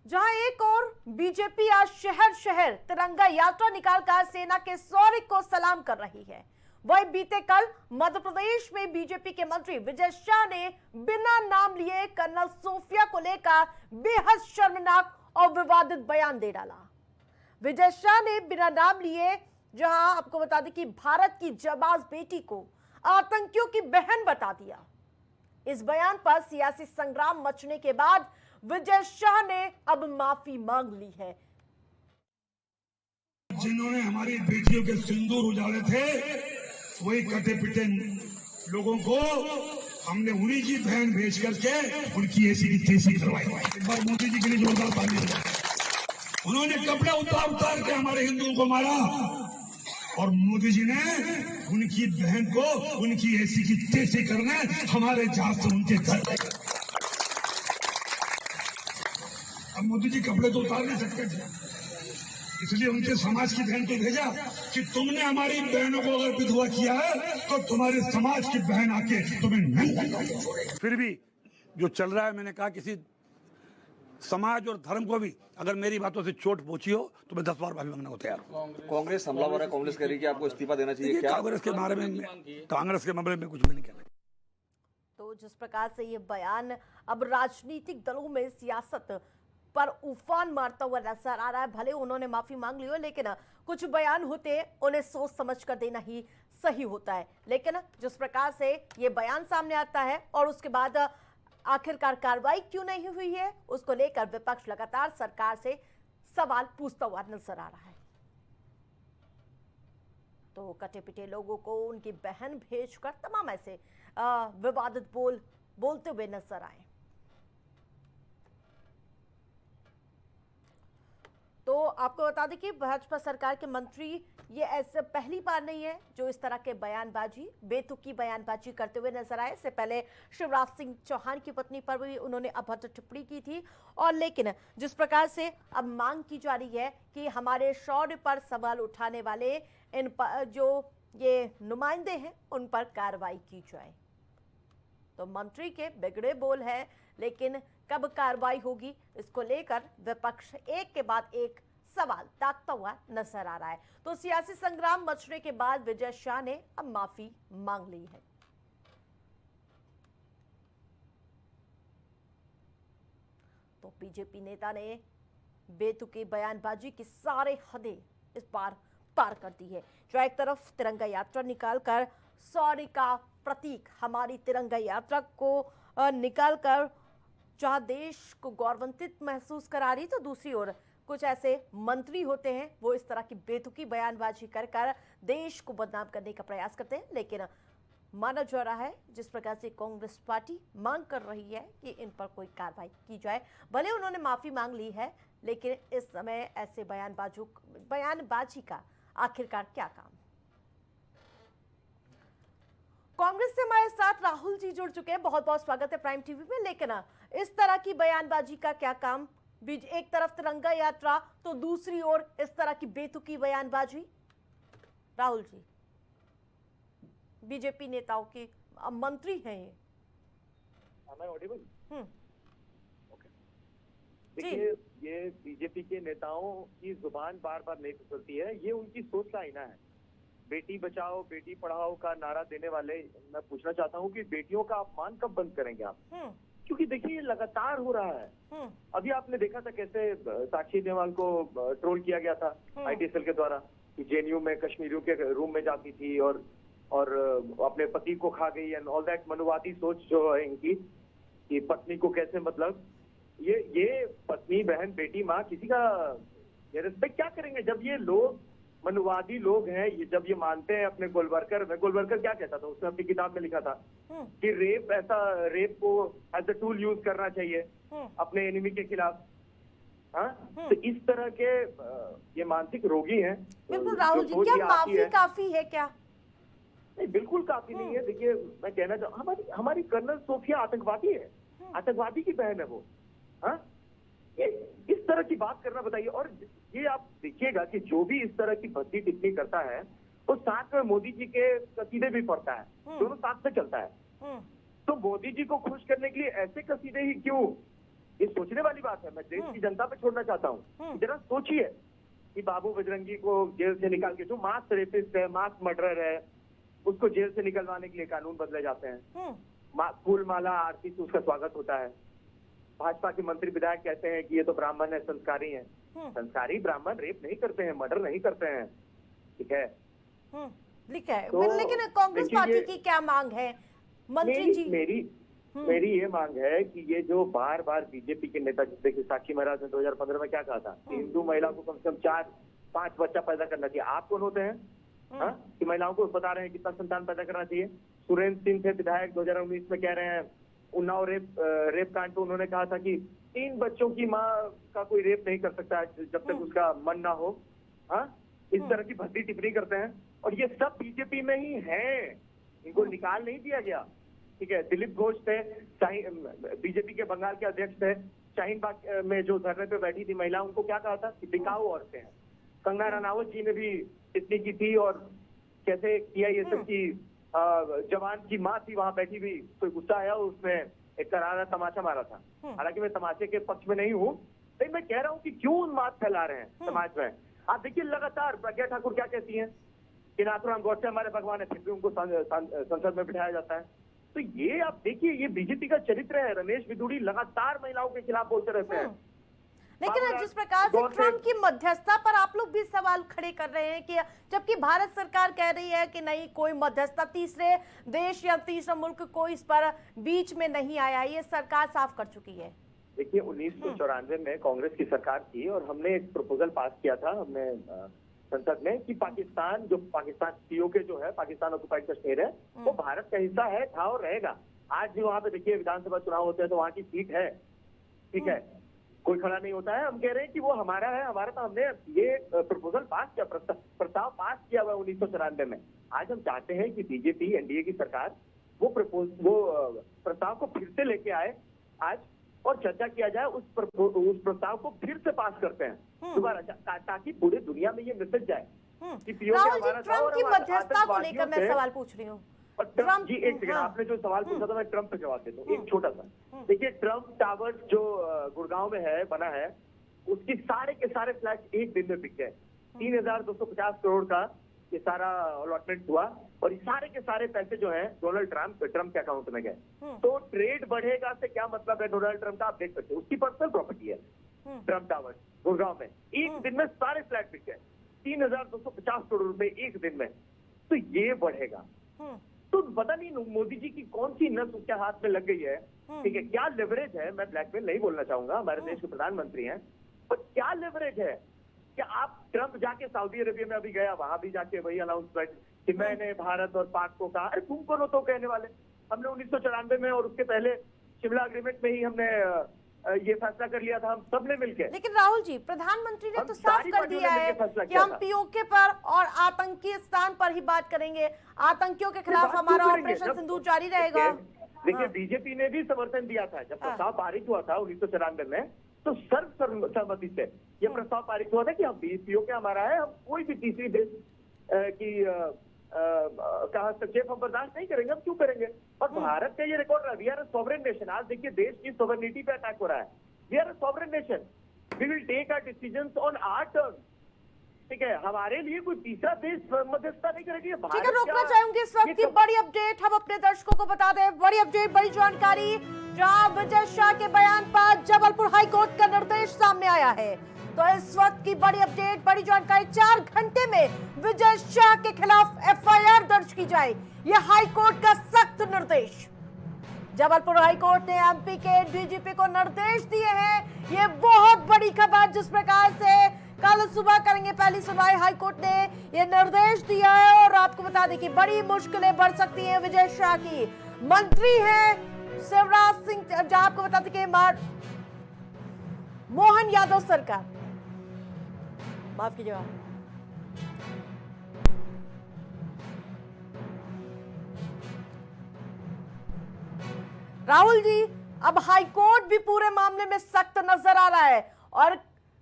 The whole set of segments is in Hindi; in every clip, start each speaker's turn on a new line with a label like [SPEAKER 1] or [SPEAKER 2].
[SPEAKER 1] जहां एक और बीजेपी आज शहर शहर तिरंगा यात्रा निकालकर सेना के शौर्य को सलाम कर रही है। वही बीते कल मध्य प्रदेश में बीजेपी के मंत्री विजय शाह ने बिना नाम लिए कर्नल सोफिया को लेकर बेहद शर्मनाक और विवादित बयान दे डाला। विजय शाह ने बिना नाम लिए, जहां आपको बता दें कि भारत की जाबाज बेटी को आतंकियों की बहन बता दिया। इस बयान पर सियासी संग्राम मचने के बाद विजय शाह ने अब माफी मांग ली है।
[SPEAKER 2] जिन्होंने हमारी बेटियों के सिंदूर उजाड़े थे, वही कटे पिटे लोगों को हमने उन्हीं की बहन भेज करके उनकी ऐसी की तैसी करवाई। एक बार मोदी जी के लिए जोरदार ताली हो। उन्होंने कपड़े उतार उतार के हमारे हिंदुओं को मारा और मोदी जी ने उनकी बहन को उनकी ऐसी की तैसी करने हमारे जहाज से उनके घर। अब मोदी जी कपड़े तो उतार नहीं सकते थे, इसलिए उनके समाज की बहन को भेजा कि तुमने हमारी बहनों को अगर विधवा किया है तो तुम्हारे समाज की बहन आके तुम्हें नहीं छोड़ेगी।
[SPEAKER 3] फिर भी जो चल रहा है, मैंने कहा किसी समाज और धर्म को भी अगर मेरी बातों से चोट पहुंची हो तो मैं 10 बार माफी मांगने को तैयार हूँ।
[SPEAKER 4] कांग्रेस हमलावर है, कांग्रेस कह रही है कि आपको इस्तीफा देना चाहिए। क्या
[SPEAKER 3] कांग्रेस के बारे में कुछ भी नहीं कहना।
[SPEAKER 1] तो जिस प्रकार से ये बयान अब राजनीतिक दलों में सियासत पर उफान मारता हुआ नजर आ रहा है। भले उन्होंने माफी मांग ली हो, लेकिन कुछ बयान होते उन्हें सोच समझ कर देना ही सही होता है। लेकिन जिस प्रकार से ये बयान सामने आता है और उसके बाद आखिरकार कार्रवाई क्यों नहीं हुई है, उसको लेकर विपक्ष लगातार सरकार से सवाल पूछता हुआ नजर आ रहा है। तो कटे पिटे लोगों को उनकी बहन भेजकर तमाम ऐसे विवादित बोलते हुए नजर आए। तो आपको बता दें कि भाजपा सरकार के मंत्री ये ऐसे पहली बार नहीं है जो इस तरह के बयानबाजी, बेतुकी बयानबाजी करते हुए नजर आए। इससे पहले शिवराज सिंह चौहान की पत्नी पर भी उन्होंने अभद्र टिप्पणी की थी। और लेकिन जिस प्रकार से अब मांग की जा रही है कि हमारे शौर्य पर सवाल उठाने वाले इन जो ये नुमाइंदे हैं उन पर कार्रवाई की जाए। तो मंत्री के बिगड़े बोल है, लेकिन कब कार्रवाई होगी, इसको लेकर विपक्ष एक के बाद एक सवाल दागता हुआ नजर आ रहा है। तो सियासी संग्राम मचने के बाद विजय शाह ने अब माफी मांग ली है। तो बीजेपी नेता ने बेतुकी बयानबाजी की सारे हदें इस बार पार कर दी है। जो एक तरफ तिरंगा यात्रा निकालकर शौर्य का प्रतीक हमारी तिरंगा यात्रा को निकालकर जहां देश को गौरवान्वित महसूस करा रही, तो दूसरी ओर कुछ ऐसे मंत्री होते हैं वो इस तरह की बेतुकी बयानबाजी कर देश को बदनाम करने का प्रयास करते हैं। लेकिन माना जा रहा है जिस प्रकार से कांग्रेस पार्टी मांग कर रही है कि इन पर कोई कार्रवाई की जाए। भले उन्होंने माफी मांग ली है, लेकिन इस समय ऐसे बयानबाजी का आखिरकार क्या काम। कांग्रेस से हमारे साथ राहुल जी जुड़ चुके हैं, बहुत बहुत स्वागत है प्राइम टीवी में। लेकिन इस तरह की बयानबाजी का क्या काम, एक तरफ तिरंगा यात्रा तो दूसरी ओर इस तरह की बेतुकी बयानबाजी। राहुल जी, बीजेपी नेताओं की मंत्री हैं ये।
[SPEAKER 5] देखिए, ये बीजेपी के नेताओं की जुबान बार बार नहीं फिसलती है, ये उनकी सोच का आईना है। बेटी बचाओ बेटी पढ़ाओ का नारा देने वाले, मैं पूछना चाहता हूँ कि बेटियों का अपमान कब बंद करेंगे आप? क्योंकि देखिए ये लगातार हो रहा है। अभी आपने देखा था कैसे साक्षी नेहवाल को ट्रोल किया गया था आईटी सेल के द्वारा कि जेएनयू में कश्मीरियों के रूम में जाती थी और अपने पति को खा गई एंड ऑल दैट। मनुवादी सोच जो है इनकी कि पत्नी को कैसे, मतलब ये पत्नी बहन बेटी माँ किसी का ये रिस्पेक्ट क्या करेंगे जब ये लोग मनुवादी लोग हैं। ये जब ये मानते हैं अपने गोलवरकर क्या कहता था, उसने अपनी किताब में लिखा था कि रेप को एज अ टूल यूज करना चाहिए अपने एनिमी के खिलाफ। हाँ, तो इस तरह के ये मानसिक रोगी हैं।
[SPEAKER 1] बिल्कुल राहुल जी, क्या माफी काफी है क्या?
[SPEAKER 5] नहीं, बिल्कुल काफी नहीं है। देखिए मैं कहना चाहूँ, हमारी कर्नल सोफिया आतंकवादी है, आतंकवादी की बहन है वो। हाँ, ये इस तरह की बात करना बताइए। और ये आप देखिएगा कि जो भी इस तरह की भद्दी टिप्पणी करता है वो साथ में मोदी जी के कसीदे भी पढ़ता है, दोनों साथ में चलता है। तो मोदी जी को खुश करने के लिए ऐसे कसीदे ही क्यों ये सोचने वाली बात है। मैं देश की जनता पे छोड़ना चाहता हूँ, जरा सोचिए कि बाबू बजरंगी को जेल से निकाल के, जो मास रेपिस्ट है, मास मर्डरर है, उसको जेल से निकलवाने के लिए कानून बदले जाते हैं। फूल माला आरती से उसका स्वागत होता है। भाजपा के मंत्री विधायक कहते हैं कि ये तो ब्राह्मण है, संस्कारी है। संस्कारी ब्राह्मण रेप नहीं करते हैं, मर्डर नहीं करते हैं, ठीक है।
[SPEAKER 1] लिखा है।
[SPEAKER 5] तो
[SPEAKER 1] लेकिन कांग्रेस
[SPEAKER 5] देखिए
[SPEAKER 1] पार्टी की क्या मांग है मंत्री जी?
[SPEAKER 5] मेरी ये मांग है कि ये जो बार बार बीजेपी के नेता, देखिए साक्षी महाराज ने 2015 में क्या कहा था, हिंदू महिला को कम से कम 4-5 बच्चा पैदा करना चाहिए। आप कौन होते हैं कि महिलाओं को बता रहे हैं कितना संतान पैदा करना चाहिए? सुरेंद्र सिंह थे विधायक, 2019 में कह रहे हैं उन्नाव रेप कांड पे उन्होंने कहा था कि 3 बच्चों की माँ का कोई रेप नहीं कर सकता जब तक उसका मन ना हो। इस तरह की भद्दी टिप्पणी करते हैं, और ये सब बीजेपी में ही है, इनको निकाल नहीं दिया गया, ठीक है। दिलीप घोष थे, बीजेपी के बंगाल के अध्यक्ष थे, शाहीन बाग में जो धरने पे बैठी थी महिला, उनको क्या कहा था कि बिकाऊ औरतें हैं। कंगना रनावत जी ने भी टिप्पणी की थी, और कैसे किया ये सब की जवान की माँ थी वहां बैठी हुई, कोई गुस्सा आया, उसने एक करारा तमाचा मारा था। हालांकि मैं तमाचे के पक्ष में नहीं हूँ, लेकिन मैं कह रहा हूँ कि क्यों उन्माद फैला रहे हैं समाज में। आप देखिए लगातार प्रज्ञा ठाकुर क्या कहती हैं कि नाथुराम गोडसे हमारे भगवान है, फिर भी उनको संसद में बिठाया जाता है। तो ये आप देखिए, ये बीजेपी का चरित्र है। रमेश बिधूड़ी लगातार महिलाओं के खिलाफ बोलते रहते हैं।
[SPEAKER 1] लेकिन जिस प्रकार से ट्रंप की मध्यस्थता पर आप लोग भी सवाल खड़े कर रहे हैं कि जबकि भारत सरकार कह रही है कि नहीं, कोई मध्यस्थता, तीसरे देश या तीसरा मुल्क कोई इस पर बीच में नहीं आया, ये सरकार साफ कर चुकी है।
[SPEAKER 5] देखिए 1994 में कांग्रेस की सरकार थी, और हमने एक प्रपोजल पास किया था हमने संसद में कि पाकिस्तान पीओके जो है, पाकिस्तान ऑक्युपाइड कश्मीर है, वो भारत का हिस्सा है, था और रहेगा। आज भी वहां पे देखिए विधानसभा चुनाव होते हैं तो वहां की सीट है, ठीक है, कोई खड़ा नहीं होता है। हम कह रहे हैं कि वो हमारा है, हमारा। तो हमने ये प्रपोजल पास किया, प्रस्ताव पास किया हुआ 1994 में। आज हम चाहते हैं कि बीजेपी, एनडीए की सरकार वो प्रस्ताव को फिर से लेके आए आज, और चर्चा किया जाए, उस प्रस्ताव को फिर से पास करते हैं दोबारा, ताकि पूरे दुनिया में ये मैसेज जाए कि पीओके हमारा था।
[SPEAKER 1] ट्रंप की मध्यस्थता को लेकर मैं सवाल पूछ रही हूँ।
[SPEAKER 5] और ट्रंप जी, एक सेकंड, आपने जो सवाल पूछा था मैं ट्रंप पे जवाब देता हूँ, एक छोटा सा। देखिए ट्रंप टावर्स जो गुड़गांव में है, बना है, उसकी सारे के सारे फ्लैट एक दिन में बिक गए। 3250 करोड़ का ये सारा अलॉटमेंट हुआ, और ये सारे के सारे पैसे जो हैं डोनाल्ड ट्रंप के अकाउंट में गए। तो ट्रेड बढ़ेगा से क्या मतलब है डोनाल्ड ट्रंप का, आप देख सकते हैं, उसकी पर्सनल प्रॉपर्टी है ट्रंप टावर्स गुड़गांव में। एक दिन में सारे फ्लैट बिक गए, 3250 करोड़ रुपए एक दिन में। तो ये बढ़ेगा, तो पता नहीं मोदी जी की कौन सी नस उसके हाथ में लग गई है, ठीक है, क्या लेवरेज है। मैं ब्लैकमेल नहीं बोलना चाहूंगा, हमारे देश के प्रधानमंत्री हैं, पर क्या लेवरेज है कि आप ट्रंप जाके सऊदी अरेबिया में अभी गया, वहां भी जाके वही अनाउंसमेंट कि मैंने भारत और पाक को कहा। अरे तुम कौन हो तो कहने वाले? हमने 1994 में और उसके पहले शिमला अग्रीमेंट में ही हमने ये फैसला कर लिया था, हम सब ने मिलकर।
[SPEAKER 1] लेकिन राहुल जी, प्रधानमंत्री ने तो साफ कर दिया है कि हम पीओके पर और आतंकी स्थान पर ही बात करेंगे, आतंकियों के खिलाफ हमारा ऑपरेशन सिंदूर जारी रहेगा।
[SPEAKER 5] देखिए बीजेपी ने भी समर्थन दिया था जब प्रस्ताव पारित हुआ था 1994 में, तो सर्वसम्मति से यह प्रस्ताव पारित हुआ था कि हम पीओके हमारा है, हम कोई भी तीसरी देश की का हस्तक्षेप हम बर्दाश्त नहीं करेंगे। हम क्यों करेंगे? और भारत का ये रिकॉर्ड रहा, we are a sovereign nation. आज देखिए देश की सॉवरेनिटी पे अटैक हो रहा है। We are a sovereign nation, we will take our decisions on our terms, ठीक है। हमारे लिए कोई तीसरा देश मध्यस्थता नहीं करेगी।
[SPEAKER 1] ठीक है, रोकना चाहूंगी इस वक्त की बड़ी अपडेट हम अपने दर्शकों को बता दें। बड़ी अपडेट, बड़ी जानकारी, जहां विजय शाह के बयान पर जबलपुर हाईकोर्ट का निर्देश सामने आया है। तो इस वक्त की बड़ी अपडेट, बड़ी जानकारी, 4 घंटे में विजय शाह के खिलाफ एफआईआर दर्ज की जाए, यह हाईकोर्ट का सख्त निर्देश। जबलपुर हाईकोर्ट ने एमपी के डीजीपी को निर्देश दिए हैं। ये बहुत बड़ी खबर, जिस प्रकार से कल सुबह करेंगे पहली सुनवाई, हाईकोर्ट ने ये निर्देश दिया है। और आपको बता दें कि बड़ी मुश्किलें बढ़ सकती हैं विजय शाह की। मंत्री हैं शिवराज सिंह, जहां आपको बता दें कि मोहन यादव सरकार, माफ कीजिएगा, राहुल जी, अब हाईकोर्ट भी पूरे मामले में सख्त नजर आ रहा है और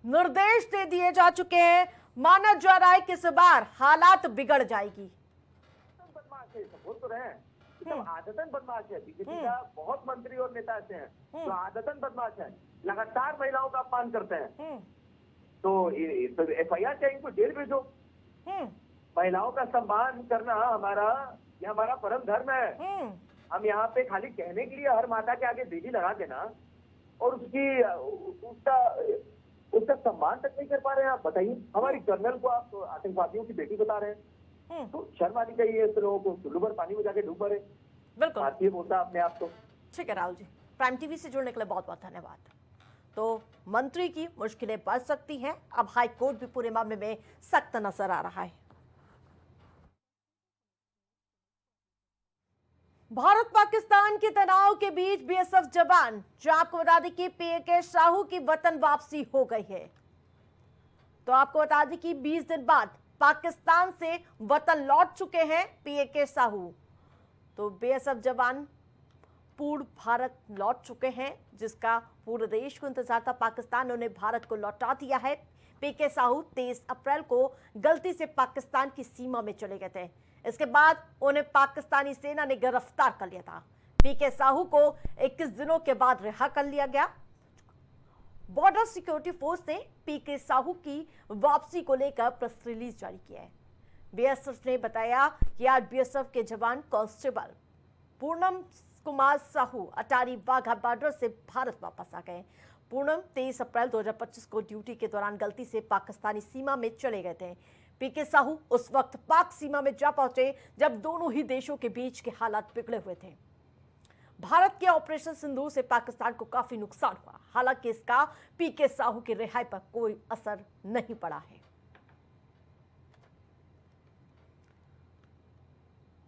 [SPEAKER 1] निर्देश दे दिए जा चुके हैं। माना जा रहा है कि इस बार हालात बिगड़ जाएगी।
[SPEAKER 5] बदमाश है, बोल तो रहे हैं, तो आदतन बदमाश है। बीजेपी का बहुत मंत्री और नेता ऐसे हैं जो आदतन बदमाश है। लगातार महिलाओं का अपमान करते हैं, तो FIR क्या, इनको जेल भेजो। महिलाओं का सम्मान करना ये हमारा परम धर्म है। हम यहाँ पे खाली कहने के लिए हर माता के आगे देवी लगा देना और उसका सम्मान तक नहीं कर पा रहे हैं। आप बताइए, हमारी कर्नल को आप आतंकवादियों की बेटी बता रहे हैं, तो शर्म आनी चाहिए ऐसे लोगों को। चुल्लू पर पानी में जाके डूब पड़े,
[SPEAKER 1] बिल्कुल
[SPEAKER 5] भारतीय बोलता अपने आप को।
[SPEAKER 1] ठीक है राहुल जी, प्राइम टीवी से जुड़ने के लिए बहुत बहुत धन्यवाद। तो मंत्री की मुश्किलें बढ़ सकती हैं, अब हाई कोर्ट भी पूरे मामले में सख्त नजर आ रहा है। भारत पाकिस्तान के तनाव के बीच बीएसएफ जवान, जो आपको बता दें कि PK साहू की वतन वापसी हो गई है। तो आपको बता दें कि 20 दिन बाद पाकिस्तान से वतन लौट चुके हैं PK साहू। तो बीएसएफ जवान पूर्व भारत लौट चुके हैं, जिसका पूरे देश को इंतजार था। पाकिस्तान ने उन्हें भारत को लौटा दिया है। PK साहू 23 अप्रैल को गलती से पाकिस्तान की सीमा में चले गए थे। इसके बाद उन्हें पाकिस्तानी सेना ने गिरफ्तार कर लिया था। PK साहू को 21 दिनों के बाद रिहा कर लिया गया। बॉर्डर सिक्योरिटी फोर्स ने PK साहू की वापसी को लेकर प्रेस रिलीज जारी किया है। बीएसएफ ने बताया कि आज बीएसएफ के जवान कांस्टेबल पूनम कुमार साहू अटारी वाघा बॉर्डर से भारत वापस आ गए। पूनम 23 अप्रैल 2025 को ड्यूटी के दौरान गलती से पाकिस्तानी सीमा में चले गए थे। PK साहू उस वक्त पाक सीमा में जा पहुंचे जब दोनों ही देशों के बीच के हालात बिगड़े हुए थे। भारत के ऑपरेशन सिंदूर से पाकिस्तान को काफी नुकसान हुआ। हालांकि इसका PK साहू की रिहाई पर कोई असर नहीं पड़ा है।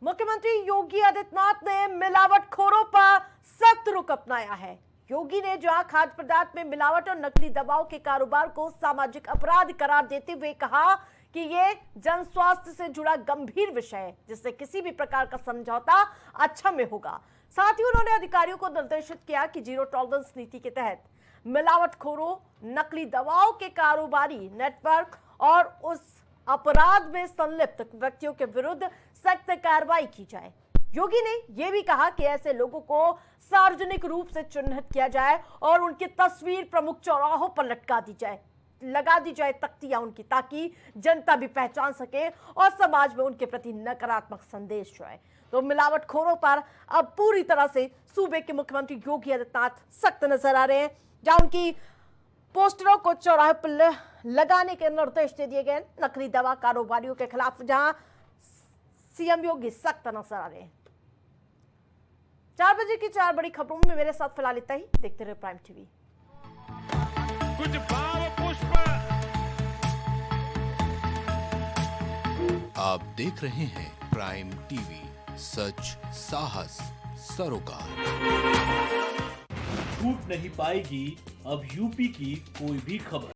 [SPEAKER 1] मुख्यमंत्री योगी आदित्यनाथ ने मिलावटखोरों पर सख्त रुख अपनाया है। योगी ने जहां खाद्य पदार्थ में मिलावट और नकली दवाओं के कारोबार को सामाजिक अपराध करार देते हुए कहा कि ये जन स्वास्थ्य से जुड़ा गंभीर विषय है, जिससे किसी भी प्रकार का समझौता अक्षम्य होगा। साथ ही उन्होंने अधिकारियों को निर्देशित किया कि जीरो टॉलरेंस नीति के तहत मिलावटखोरों, नकली दवाओं के कारोबारी नेटवर्क और उस अपराध में संलिप्त व्यक्तियों के विरुद्ध सख्त कार्रवाई की जाए। योगी ने यह भी कहा कि ऐसे लोगों को सार्वजनिक रूप से चिन्हित किया जाए और उनकी तस्वीर प्रमुख चौराहों पर लगा दी जाए तख्तियां उनकी, ताकि जनता भी पहचान सके और समाज में उनके प्रति नकारात्मक संदेश जाए। तो मिलावटखोरों पर अब पूरी तरह से सूबे के मुख्यमंत्री योगी आदित्यनाथ सख्त नजर आ रहे हैं, जहां उनकी पोस्टरों को चौराहे पर लगाने के निर्देश दे दिए गए। नकली दवा कारोबारियों के खिलाफ जहां सीएम योगी सख्त नजर आ रहे हैं। 4 बजे की 4 बड़ी खबरों में मेरे साथ फिलहाल इतना ही। देखते रहे प्राइम टीवी।
[SPEAKER 6] कुछ भाव पुष्प।
[SPEAKER 7] आप देख रहे हैं प्राइम टीवी, सच साहस सरोकार।
[SPEAKER 8] छूट नहीं पाएगी अब यूपी की कोई भी खबर।